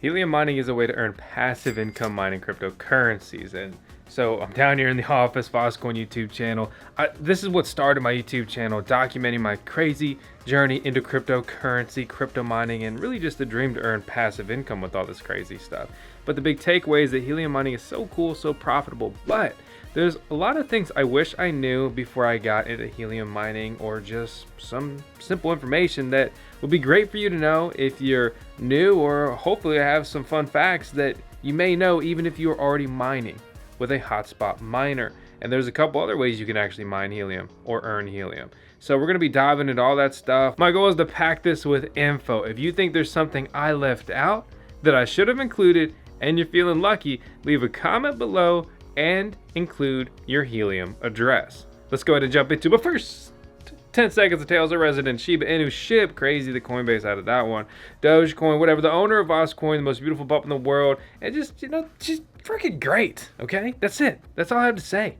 Helium mining is a way to earn passive income mining cryptocurrencies. And so I'm down here in the office, VoskCoin YouTube channel. This is what started my YouTube channel, documenting my crazy journey into cryptocurrency, crypto mining, and really just the dream to earn passive income with all this crazy stuff. But the big takeaway is that helium mining is so cool, so profitable, but there's a lot of things I wish I knew before I got into helium mining, or just some simple information that would be great for you to know if you're new, or hopefully I have some fun facts that you may know even if you're already mining with a hotspot miner. And there's a couple other ways you can actually mine helium or earn helium. So we're gonna be diving into all that stuff. My goal is to pack this with info. If you think there's something I left out that I should have included and you're feeling lucky, leave a comment below and include your helium address. Let's go ahead and jump into it. But first, 10 seconds of Tales of Resident Shiba Inu ship. Crazy the Coinbase out of that one. Dogecoin, whatever. The owner of VoskCoin, the most beautiful pup in the world. And just freaking great. Okay? That's it. That's all I have to say.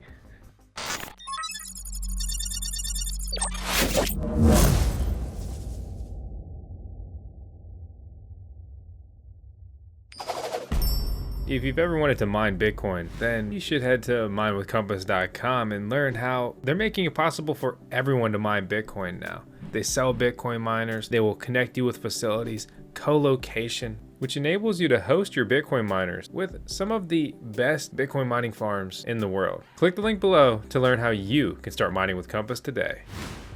If you've ever wanted to mine Bitcoin, then you should head to minewithcompass.com and learn how they're making it possible for everyone to mine Bitcoin now. They sell Bitcoin miners, they will connect you with facilities, co-location, which enables you to host your Bitcoin miners with some of the best Bitcoin mining farms in the world. Click the link below to learn how you can start mining with Compass today.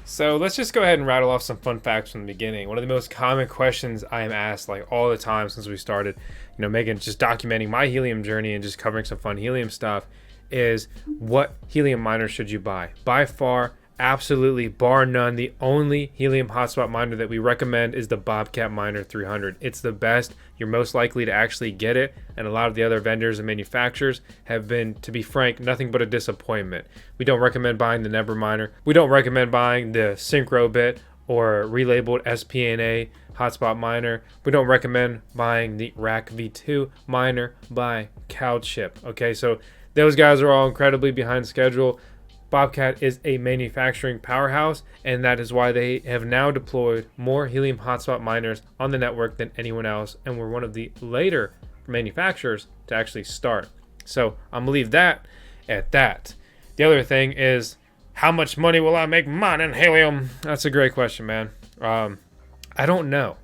So let's just go ahead and rattle off some fun facts from the beginning. One of the most common questions I am asked like all the time since we started, just documenting my helium journey and just covering some fun helium stuff is, what helium miner should you buy? By far, absolutely, bar none, the only helium hotspot miner that we recommend is the BobcatMiner 300. It's the best. You're most likely to actually get it, and a lot of the other vendors and manufacturers have been, to be frank, nothing but a disappointment. We don't recommend buying the Nebra miner. We don't recommend buying the Syncrobit or relabeled SPNA hotspot miner. We don't recommend buying the Rak V2 miner by CalChip. Okay, so those guys are all incredibly behind schedule. Bobcat is a manufacturing powerhouse, and that is why they have now deployed more helium hotspot miners on the network than anyone else, and we're one of the later manufacturers to actually start. So I'm gonna leave that at that. The other thing is, how much money will I make mining helium? That's a great question, man. I don't know.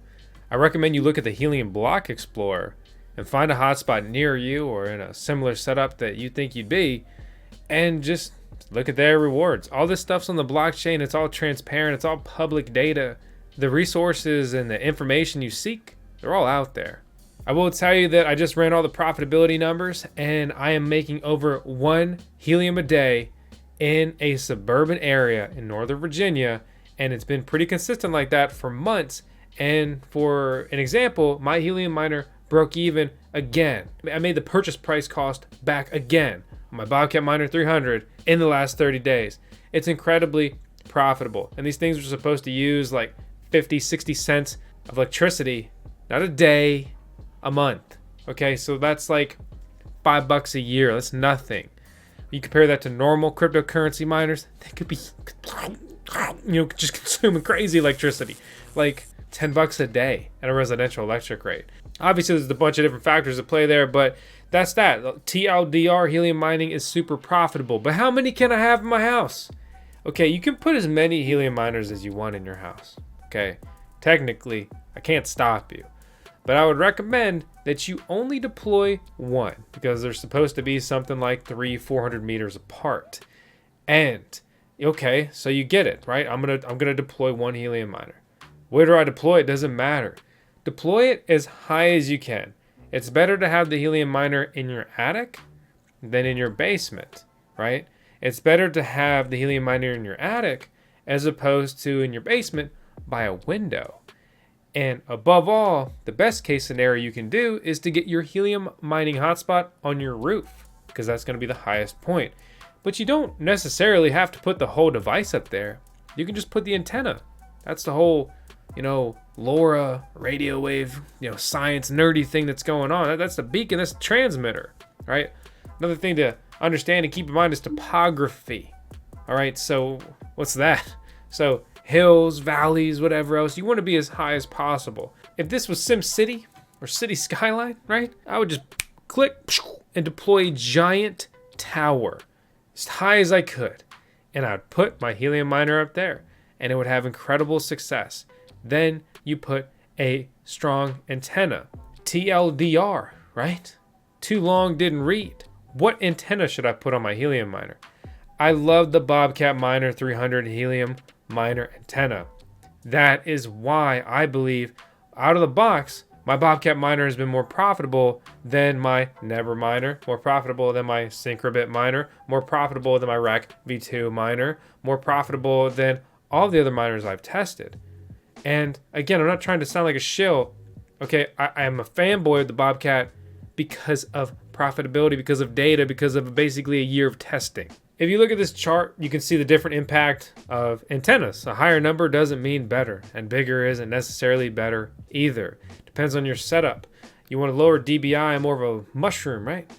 I recommend you look at the Helium Block Explorer and find a hotspot near you or in a similar setup that you think you'd be, and just look at their rewards. All this stuff's on the blockchain. It's all transparent. It's all public data. The resources and the information you seek, they're all out there. I will tell you that I just ran all the profitability numbers, and I am making over 1 helium a day in a suburban area in Northern Virginia, and it's been pretty consistent like that for months. And for an example, my helium miner broke even again. I made the purchase price cost back again on my BobcatMiner 300 in the last 30 days. It's incredibly profitable. And these things are supposed to use like 50, 60 cents of electricity, not a day, a month. Okay, so that's like $5 a year. That's nothing. You compare that to normal cryptocurrency miners, they could be, just consuming crazy electricity, like $10 a day at a residential electric rate. Obviously, there's a bunch of different factors at play there, but that's that. TLDR, helium mining is super profitable. But how many can I have in my house? Okay, you can put as many helium miners as you want in your house. Okay, technically, I can't stop you. But I would recommend that you only deploy one, because they're supposed to be something like 300-400 meters apart. And okay, so you get it, right? I'm gonna deploy one helium miner. Where do I deploy it? Doesn't matter. Deploy it as high as you can. It's better to have the helium miner in your attic than in your basement, right? It's better to have the helium miner in your attic as opposed to in your basement by a window. And above all, the best case scenario you can do is to get your helium mining hotspot on your roof, because that's going to be the highest point. But you don't necessarily have to put the whole device up there. You can just put the antenna. That's the whole, LoRa, radio wave, science nerdy thing that's going on. That's the beacon, that's the transmitter, right? Another thing to understand and keep in mind is topography. All right, so what's that? So hills, valleys, whatever else, you want to be as high as possible. If this was SimCity, or city skyline, right? I would just click and deploy a giant tower as high as I could. And I'd put my helium miner up there and it would have incredible success. Then you put a strong antenna. TLDR, right? Too long, didn't read. What antenna should I put on my helium miner? I love the BobcatMiner 300 helium miner antenna. That is why I believe out of the box, my BobcatMiner has been more profitable than my Nebra miner, more profitable than my Syncrobit miner, more profitable than my Rak V2 miner, more profitable than all the other miners I've tested. And again, I'm not trying to sound like a shill. Okay, I am a fanboy of the Bobcat because of profitability, because of data, because of basically a year of testing. If you look at this chart, you can see the different impact of antennas. A higher number doesn't mean better, and bigger isn't necessarily better either. Depends on your setup. You want a lower DBI, more of a mushroom, right?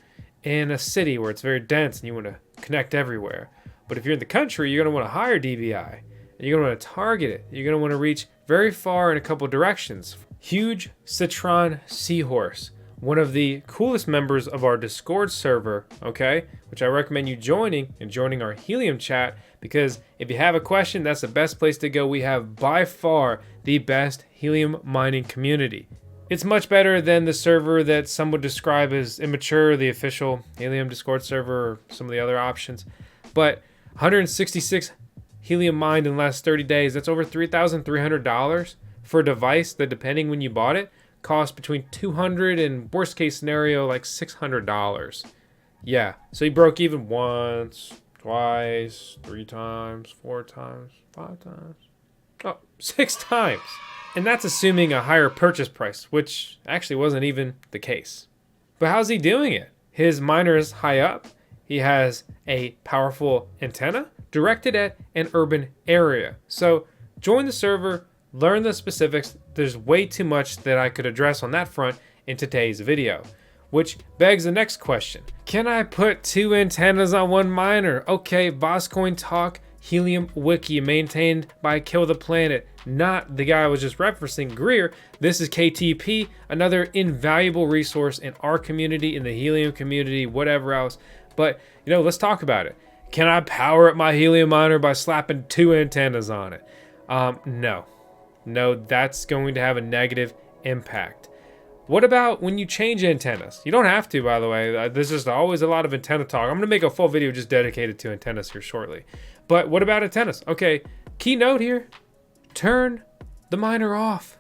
In a city where it's very dense and you want to connect everywhere. But if you're in the country, you're going to want a higher DBI. And you're going to want to target it. You're going to want to reach very far in a couple directions. Huge Citron Seahorse, one of the coolest members of our Discord server, okay, which I recommend you joining and joining our Helium chat, because if you have a question, that's the best place to go. We have by far the best Helium mining community. It's much better than the server that some would describe as immature, the official Helium Discord server, or some of the other options. But 166 Helium mined in the last 30 days, that's over $3,300 for a device that, depending when you bought it, cost between $200 and worst case scenario like $600. Yeah, so he broke even once, twice, 3 times, 4 times, 5 times, 6 times. And that's assuming a higher purchase price, which actually wasn't even the case. But how's he doing it? His miner is high up. He has a powerful antenna directed at an urban area. So join the server, learn the specifics. There's way too much that I could address on that front in today's video, which begs the next question. Can I put 2 antennas on one miner? Okay, VoskCoin Talk Helium Wiki, maintained by Kill the Planet, not the guy I was just referencing, Greer. This is KTP, another invaluable resource in our community, in the Helium community, whatever else. But, let's talk about it. Can I power up my Helium miner by slapping 2 antennas on it? No, that's going to have a negative impact. What about when you change antennas? You don't have to, by the way. There's just always a lot of antenna talk. I'm going to make a full video just dedicated to antennas here shortly. But what about antennas? Okay, key note here. Turn the miner off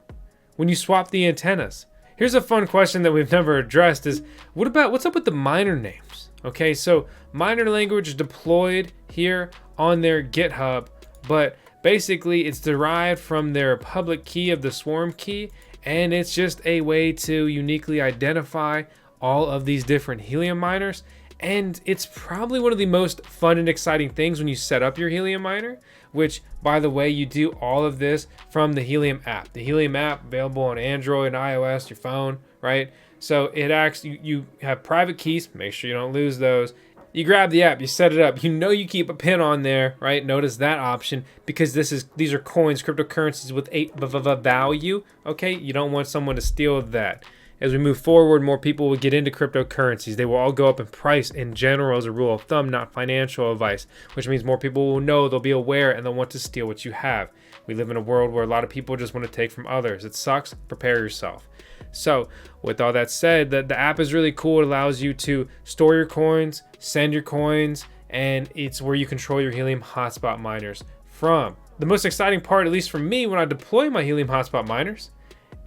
when you swap the antennas. Here's a fun question that we've never addressed is, what's up with the miner names? Okay, so miner language is deployed here on their GitHub, but basically it's derived from their public key of the swarm key, and it's just a way to uniquely identify all of these different Helium miners. And it's probably one of the most fun and exciting things when you set up your Helium miner, which, by the way, you do all of this from the Helium app. The Helium app available on Android and iOS, your phone, right? So it acts, you have private keys, make sure you don't lose those. You grab the app, you set it up, you keep a pin on there, right? Notice that option, because these are coins, cryptocurrencies with a value, okay? You don't want someone to steal that. As we move forward, more people will get into cryptocurrencies. They will all go up in price in general as a rule of thumb, not financial advice, which means more people will know, they'll be aware, and they'll want to steal what you have. We live in a world where a lot of people just want to take from others. It sucks. Prepare yourself. So with all that said, the app is really cool. It allows you to store your coins, send your coins, and it's where you control your Helium hotspot miners from. The most exciting part, at least for me, when I deploy my Helium hotspot miners,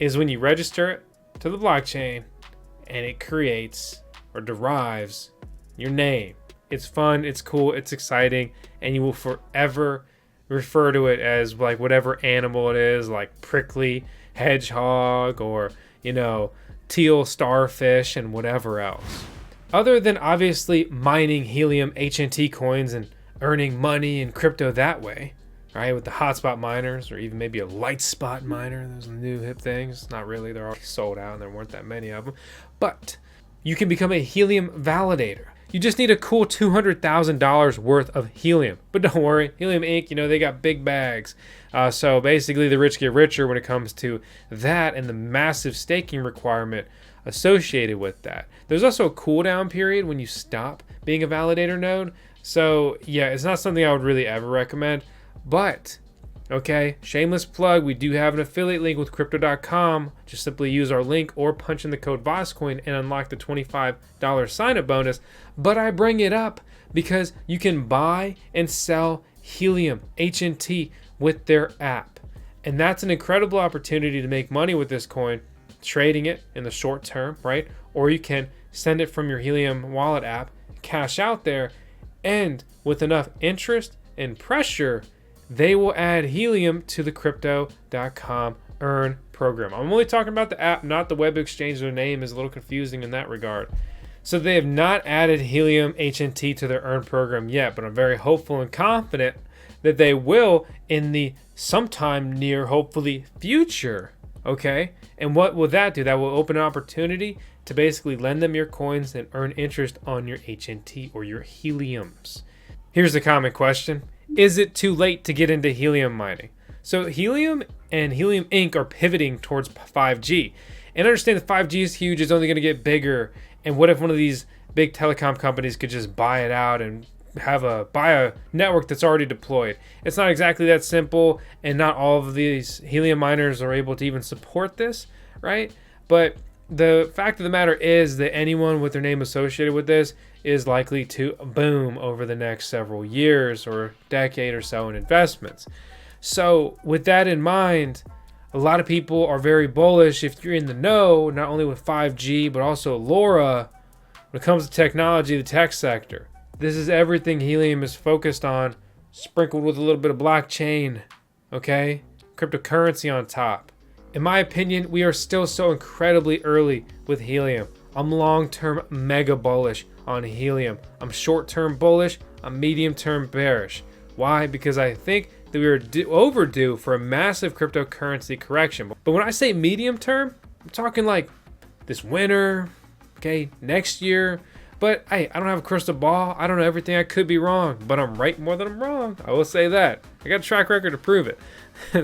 is when you register it to the blockchain and it creates or derives your name. It's fun, it's cool, it's exciting, and you will forever refer to it as like whatever animal it is, like prickly hedgehog or teal starfish and whatever else. Other than obviously mining Helium HNT coins and earning money in crypto that way, right, with the hotspot miners, or even maybe a light spot miner. Those are the new hip things. Not really, they're already sold out and there weren't that many of them. But you can become a Helium validator. You just need a cool $200,000 worth of helium. But don't worry, Helium Inc., they got big bags. So basically the rich get richer when it comes to that and the massive staking requirement associated with that. There's also a cooldown period when you stop being a validator node. So yeah, it's not something I would really ever recommend. But, okay, shameless plug, we do have an affiliate link with crypto.com. Just simply use our link or punch in the code VoskCoin and unlock the $25 sign-up bonus. But I bring it up because you can buy and sell Helium HNT with their app. And that's an incredible opportunity to make money with this coin, trading it in the short term, right? Or you can send it from your Helium wallet app, cash out there, and with enough interest and pressure, they will add Helium to the crypto.com earn program. I'm only talking about the app, not the web exchange. Their name is a little confusing in that regard. So they have not added Helium HNT to their earn program yet, but I'm very hopeful and confident that they will in the sometime near, hopefully, future. Okay? And what will that do? That will open an opportunity to basically lend them your coins and earn interest on your HNT or your Heliums. Here's the common question. Is it too late to get into helium mining? So Helium and Helium Inc. are pivoting towards 5G. And understand that 5G is huge, it's only going to get bigger. And what if one of these big telecom companies could just buy it out and buy a network that's already deployed? It's not exactly that simple, and not all of these helium miners are able to even support this, right? But the fact of the matter is that anyone with their name associated with this is likely to boom over the next several years or decade or so in investments. So with that in mind, a lot of people are very bullish if you're in the know, not only with 5G, but also LoRa when it comes to technology, the tech sector. This is everything Helium is focused on, sprinkled with a little bit of blockchain, okay? Cryptocurrency on top. In my opinion, we are still so incredibly early with Helium. I'm long-term mega bullish on Helium. I'm short-term bullish. I'm medium-term bearish. Why? Because I think that we are overdue for a massive cryptocurrency correction. But when I say medium-term, I'm talking like this winter, okay, next year. But hey, I don't have a crystal ball. I don't know everything. I could be wrong, but I'm right more than I'm wrong. I will say that. I got a track record to prove it.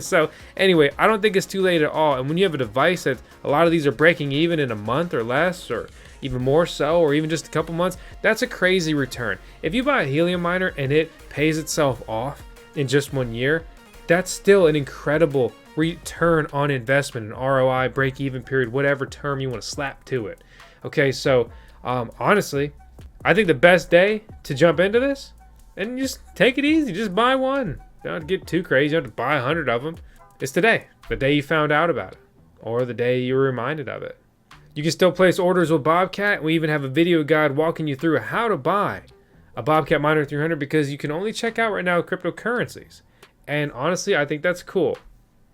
So anyway, I don't think it's too late at all. And when you have a device that a lot of these are breaking even in a month or less, or even more so, or even just a couple months, that's a crazy return. If you buy a helium miner and it pays itself off in just 1 year, that's still an incredible return on investment, an ROI, break even period, whatever term you want to slap to it. Okay, so honestly, I think the best day to jump into this, and just take it easy, just buy one. Don't get too crazy, you don't have to buy 100 of them. It's today, the day you found out about it, or the day you were reminded of it. You can still place orders with Bobcat. We even have a video guide walking you through how to buy a BobcatMiner 300 because you can only check out right now cryptocurrencies. And honestly, I think that's cool.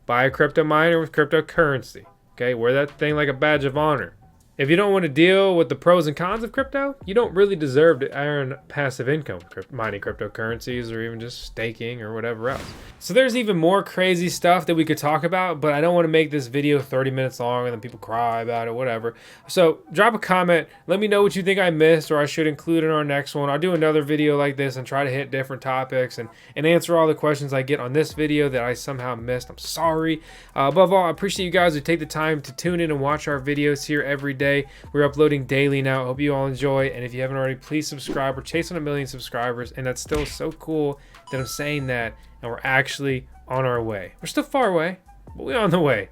Buy a crypto miner with cryptocurrency. Okay, wear that thing like a badge of honor. If you don't want to deal with the pros and cons of crypto, you don't really deserve to earn passive income mining cryptocurrencies or even just staking or whatever else. So there's even more crazy stuff that we could talk about, but I don't want to make this video 30 minutes long and then people cry about it, whatever. So drop a comment. Let me know what you think I missed or I should include in our next one. I'll do another video like this and try to hit different topics and answer all the questions I get on this video that I somehow missed. I'm sorry. Above all, I appreciate you guys who take the time to tune in and watch our videos here every day. We're uploading daily now. Hope you all enjoy, and if you haven't already, please subscribe. We're chasing 1 million subscribers, and that's still so cool that I'm saying that, and we're actually on our way. We're still far away, but we're on the way.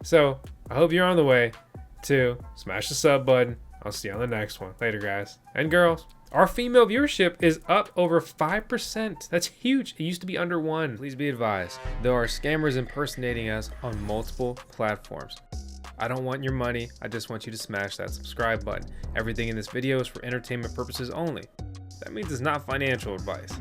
So I hope you're on the way to smash the sub button. I'll see you on the next one. Later, guys and girls. Our female viewership is up over 5%. That's huge. It used to be under 1. Please be advised, there are scammers impersonating us on multiple platforms. I don't want your money. I just want you to smash that subscribe button. Everything in this video is for entertainment purposes only. That means it's not financial advice.